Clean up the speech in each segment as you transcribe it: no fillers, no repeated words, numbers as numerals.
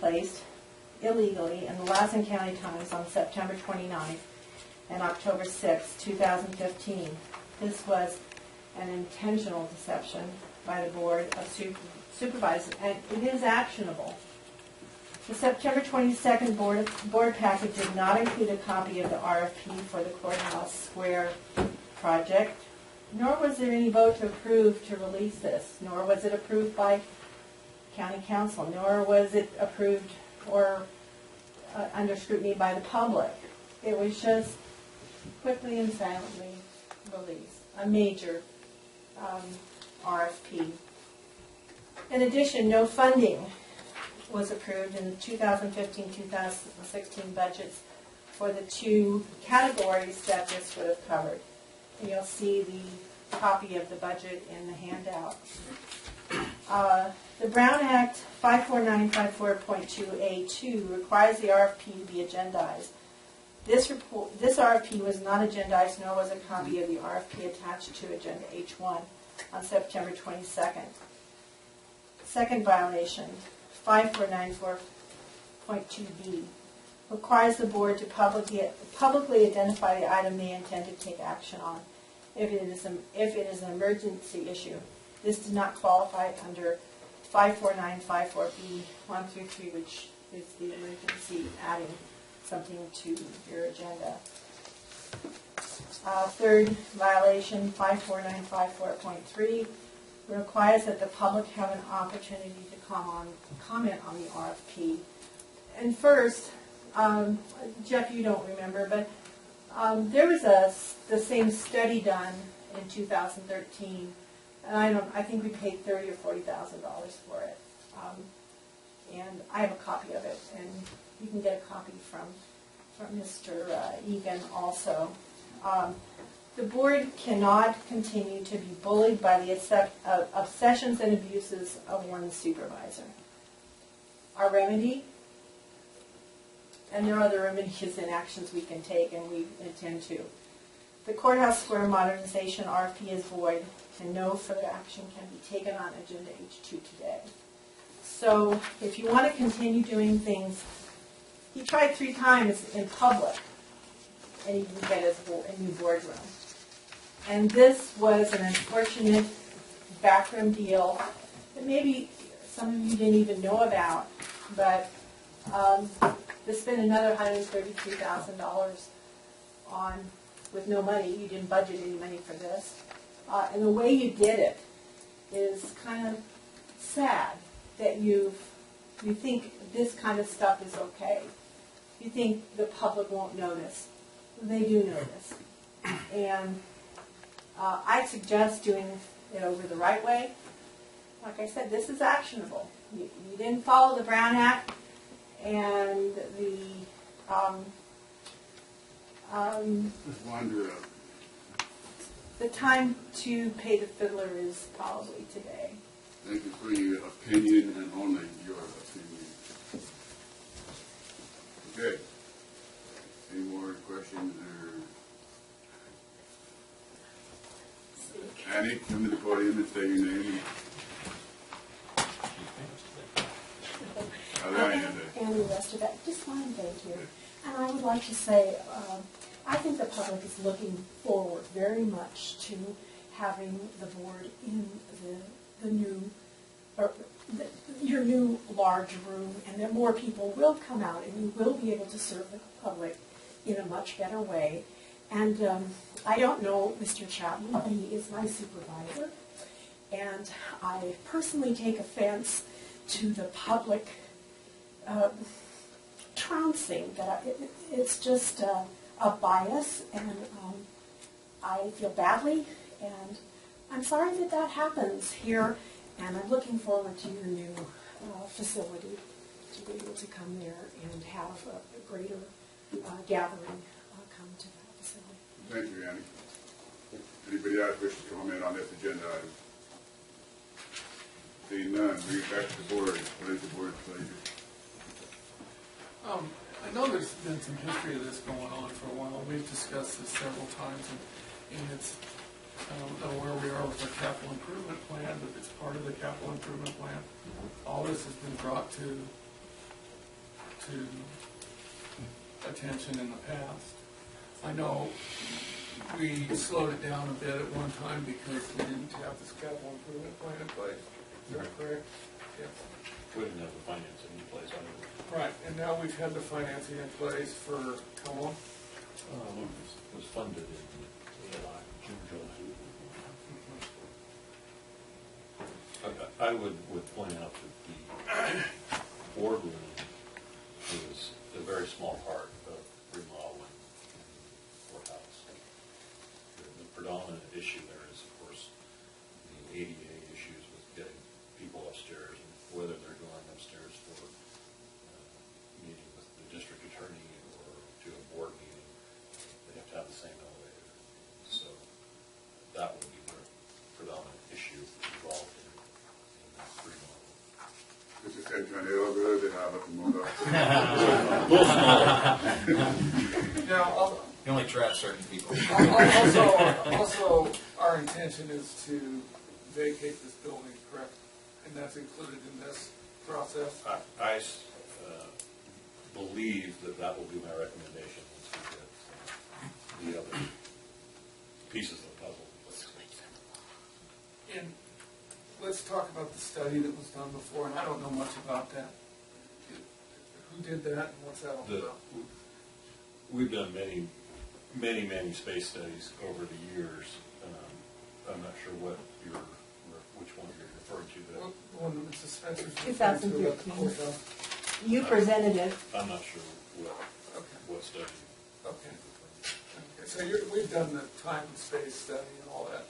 placed illegally in the Lassen County Times on September 29th and October 6, 2015. This was an intentional deception by the Board of Supervisors, and it is actionable. The September 22nd board packet did not include a copy of the RFP for the Courthouse Square project, nor was there any vote to approve to release this, nor was it approved by County Council, nor was it approved or under scrutiny by the public. It was just quickly and silently released, a major RFP. In addition, no funding was approved in the 2015-2016 budgets for the two categories that this would have covered. And you'll see the copy of the budget in the handout. The Brown Act 54954.2A2 requires the RFP to be agendized. This RFP was not agendized, nor was a copy of the RFP attached to Agenda H1 on September 22nd. Second violation, 5494.2B, requires the board to publicly identify the item they intend to take action on if it is an emergency issue. This did not qualify under 54954B 1 through 3, which is the emergency, adding something to your agenda. Third violation, 54954.3, requires that the public have an opportunity to comment on the RFP. And first, Jeff, you don't remember, but there was the same study done in 2013, and I think we paid $30,000 or $40,000 for it. And I have a copy of it, and you can get a copy from Mr. Egan also. The board cannot continue to be bullied by the obsessions and abuses of one supervisor. Our remedy, and there are other remedies and actions we can take, and we intend to. The Courthouse Square modernization RFP is void, and no further action can be taken on Agenda H2 today. So if you want to continue doing things, he tried 3 times in public, and he didn't get a new boardroom. And this was an unfortunate backroom deal that maybe some of you didn't even know about, but to spend another $133,000 on with no money. You didn't budget any money for this. And the way you did it is kind of sad that you think this kind of stuff is okay. You think the public won't notice. They do notice. And I suggest doing it over the right way. Like I said, this is actionable. You didn't follow the Brown Act, and the time to pay the fiddler is probably today. Thank you for your opinion and only your opinion. Okay. Any more questions? Annie, come to the podium and say your name. Annie Westerbeck. Just want to thank you. And I would like to say, I think the public is looking forward very much to having the board in the new, your new large room, and that more people will come out and you will be able to serve the public in a much better way. And I don't know Mr. Chapman, but he is my supervisor. And I personally take offense to the public trouncing that it's just a bias, and I feel badly, and I'm sorry that happens here, and I'm looking forward to your new facility to be able to come there and have a greater gathering come to that facility. Thank you, Annie. Anybody else wish to comment on this agenda item? Seeing none, bring it back to the board. What is the board's pleasure? I know there's been some history of this going on for a while. We've discussed this several times, and it's, I don't know where we are with our capital improvement plan, but it's part of the capital improvement plan. All this has been brought to to attention in the past. I know we slowed it down a bit at one time because we didn't have this capital improvement plan in place. Is that correct? Yes. We didn't have the financing in place either. Right, and now we've had the financing in place for how long? It was funded in July, June, July. I would point out that the boardroom is a very small part of remodeling the courthouse. The predominant issue there is, of course, the ADA issues with getting people upstairs and whether they're going upstairs for meeting with the district attorney or to a board meeting. They have to have the same elevator. So that would be the predominant issue involved in that remodel. This is the elevator they have at the moment. Now, You only trap certain people. also, our intention is to vacate this building, correct? And that's included in this process? I believe that will be my recommendation once we get the other pieces of the puzzle. And let's talk about the study that was done before, and I don't know much about that. Who did that, and what's that all about? We've done many space studies over the years. I'm not sure which one you're referring to. Well, the one that Mrs. Spencer's 2013. You presented it. I'm not sure what study. Okay. So we've done the time and space study and all that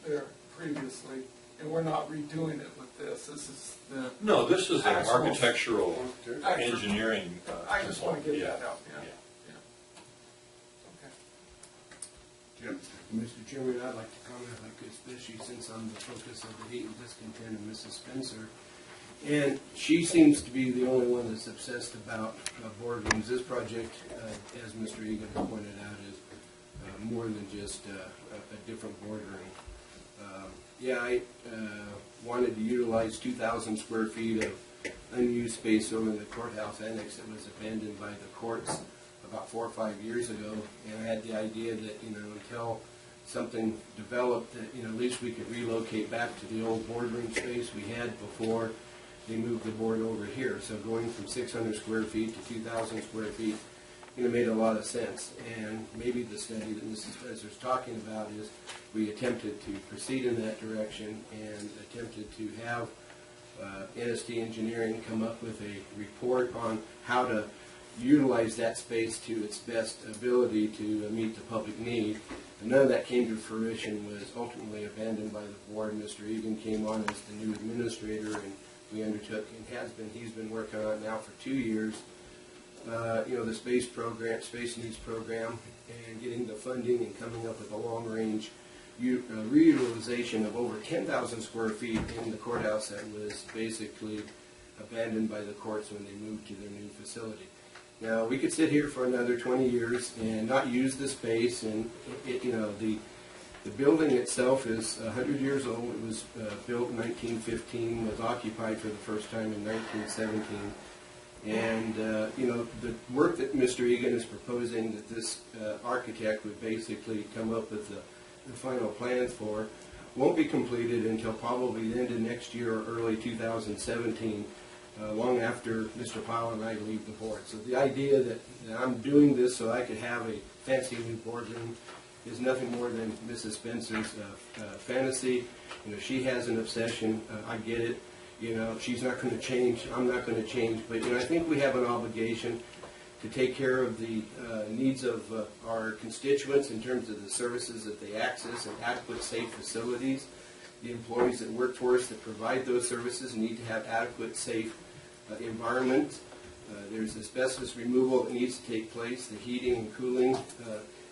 there previously, and we're not redoing it with this. This is the... No, this is an actual architectural engineering. I just want to get that out. Yeah. Okay. Jim? Mr. Chairman, I'd like to comment like this, especially since I'm the focus of the hate and discontent of Mrs. Spencer. And she seems to be the only one that's obsessed about boardrooms. This project, as Mr. Egan pointed out, is more than just a different boardroom. I wanted to utilize 2,000 square feet of unused space over in the courthouse annex that was abandoned by the courts about 4 or 5 years ago. And I had the idea that, until something developed, that, at least we could relocate back to the old boardroom space we had before they moved the board over here. So going from 600 square feet to 2,000 square feet, made a lot of sense. And maybe the study that Mrs. Spencer is talking about is we attempted to proceed in that direction and attempted to have NST Engineering come up with a report on how to utilize that space to its best ability to meet the public need. And none of that came to fruition, was ultimately abandoned by the board. Mr. Egan came on as the new administrator, and we undertook, and he's been working on it now for 2 years, the space needs program, and getting the funding and coming up with a long-range reutilization of over 10,000 square feet in the courthouse that was basically abandoned by the courts when they moved to their new facility. Now, we could sit here for another 20 years and not use the space, and the building itself is 100 years old. It was built in 1915, was occupied for the first time in 1917. And, the work that Mr. Egan is proposing that this architect would basically come up with the final plans for won't be completed until probably the end of next year or early 2017, long after Mr. Powell and I leave the board. So the idea that I'm doing this so I could have a fancy new boardroom is nothing more than Mrs. Spencer's fantasy. She has an obsession. I get it. She's not going to change. I'm not going to change. But, I think we have an obligation to take care of the needs of our constituents in terms of the services that they access and adequate, safe facilities. The employees that work for us that provide those services need to have adequate, safe environments. There's asbestos removal that needs to take place. The heating and cooling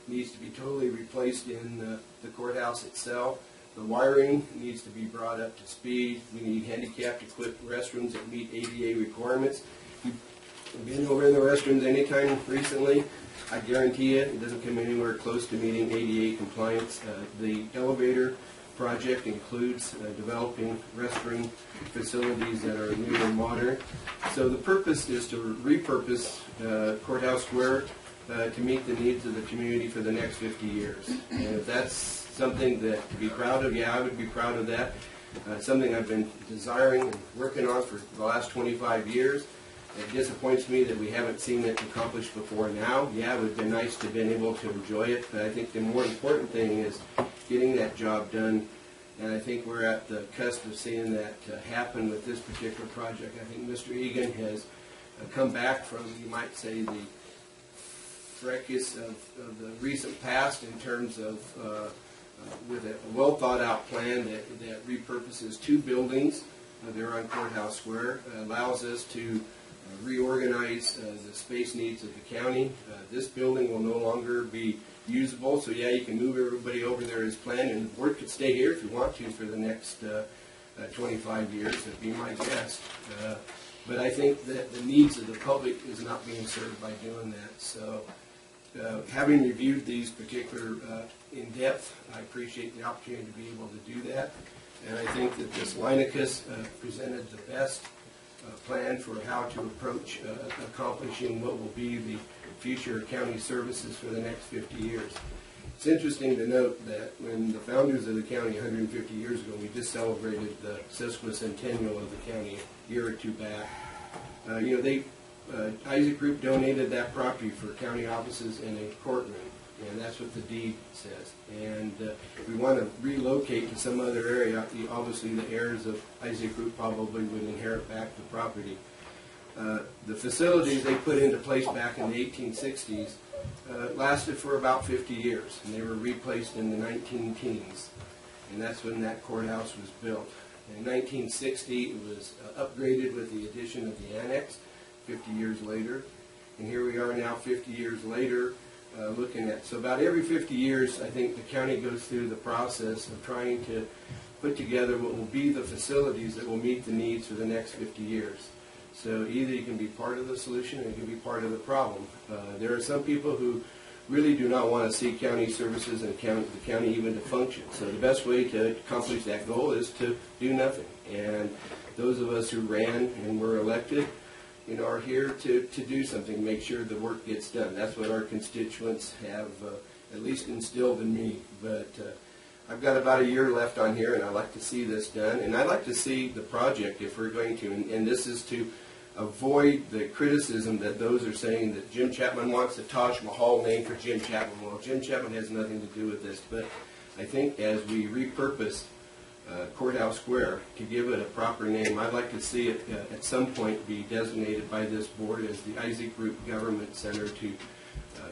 needs to be totally replaced in the courthouse itself. The wiring needs to be brought up to speed. We need handicapped equipped restrooms that meet ADA requirements. You've been over in the restrooms anytime recently, I guarantee you it doesn't come anywhere close to meeting ADA compliance. The elevator project includes developing restroom facilities that are new and modern. So the purpose is to repurpose Courthouse Square to meet the needs of the community for the next 50 years. And if that's something that to be proud of, yeah, I would be proud of that. It's something I've been desiring and working on for the last 25 years. It disappoints me that we haven't seen it accomplished before now. Yeah, it would have been nice to have been able to enjoy it, but I think the more important thing is getting that job done, and I think we're at the cusp of seeing that happen with this particular project. I think Mr. Egan has come back from, you might say, the fracas of the recent past in terms of with a well-thought-out plan that repurposes 2 buildings there on Courthouse Square, allows us to reorganize the space needs of the county. This building will no longer be usable, so yeah, you can move everybody over there as planned, and the board could stay here if you want to for the next 25 years. That'd be my guess. But I think that the needs of the public is not being served by doing that. So having reviewed these particular in depth, I appreciate the opportunity to be able to do that. And I think that this Linicus presented the best plan for how to approach accomplishing what will be the future county services for the next 50 years. It's interesting to note that when the founders of the county 150 years ago, we just celebrated the sesquicentennial of the county a year or two back. Isaac Group donated that property for county offices and a courtroom, and that's what the deed says. And if we want to relocate to some other area, obviously the heirs of Isaac Group probably would inherit back the property. The facilities they put into place back in the 1860s lasted for about 50 years, and they were replaced in the 19-teens, and that's when that courthouse was built. In 1960, it was upgraded with the addition of the annex 50 years later, and here we are now 50 years later looking at. So about every 50 years, I think the county goes through the process of trying to put together what will be the facilities that will meet the needs for the next 50 years. So either you can be part of the solution or you can be part of the problem. There are some people who really do not want to see county services and the county even to function. So the best way to accomplish that goal is to do nothing. And those of us who ran and were elected, are here to do something, make sure the work gets done. That's what our constituents have at least instilled in me. But I've got about a year left on here, and I'd like to see this done. And I'd like to see the project, if we're going to, and this is to avoid the criticism that those are saying that Jim Chapman wants the Taj Mahal name for Jim Chapman. Well, Jim Chapman has nothing to do with this, but I think as we repurpose Courthouse Square to give it a proper name, I'd like to see it at some point be designated by this board as the Isaac Group Government Center to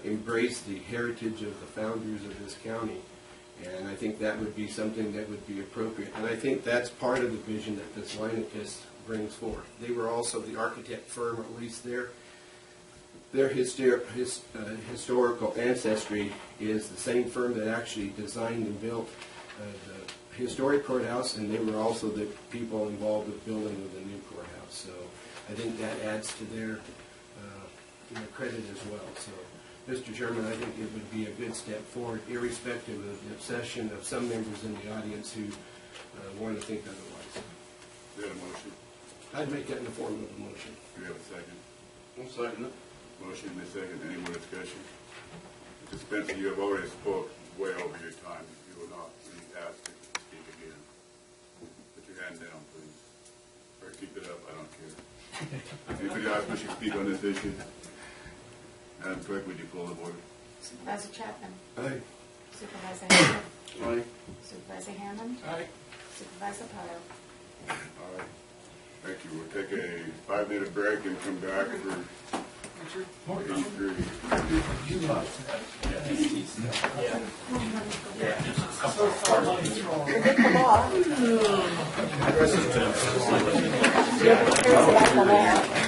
embrace the heritage of the founders of this county. And I think that would be something that would be appropriate. And I think that's part of the vision that this Linicus brings forth. They were also the architect firm, at least their historical ancestry is the same firm that actually designed and built the historic courthouse, and they were also the people involved with building of the new courthouse. So I think that adds to their credit as well. So, Mr. Chairman, I think it would be a good step forward, irrespective of the obsession of some members in the audience who want to think otherwise. Do you have a motion? I'd make that in the form of a motion. Do you have a second? I'll second it. Motion and a second. Any more discussion? Mr. Spencer, you have already spoke way over your time. You will not be asked to speak again. Put your hand down, please. Or keep it up. I don't care. Anybody else wish to speak on this issue? Madam Clerk, would you call the board? Supervisor Chapman. Aye. Supervisor Hammond. Aye. Supervisor Hammond. Aye. Supervisor Pyle. All right. Thank you. We'll take a 5-minute break and come back for issue 3. Yeah.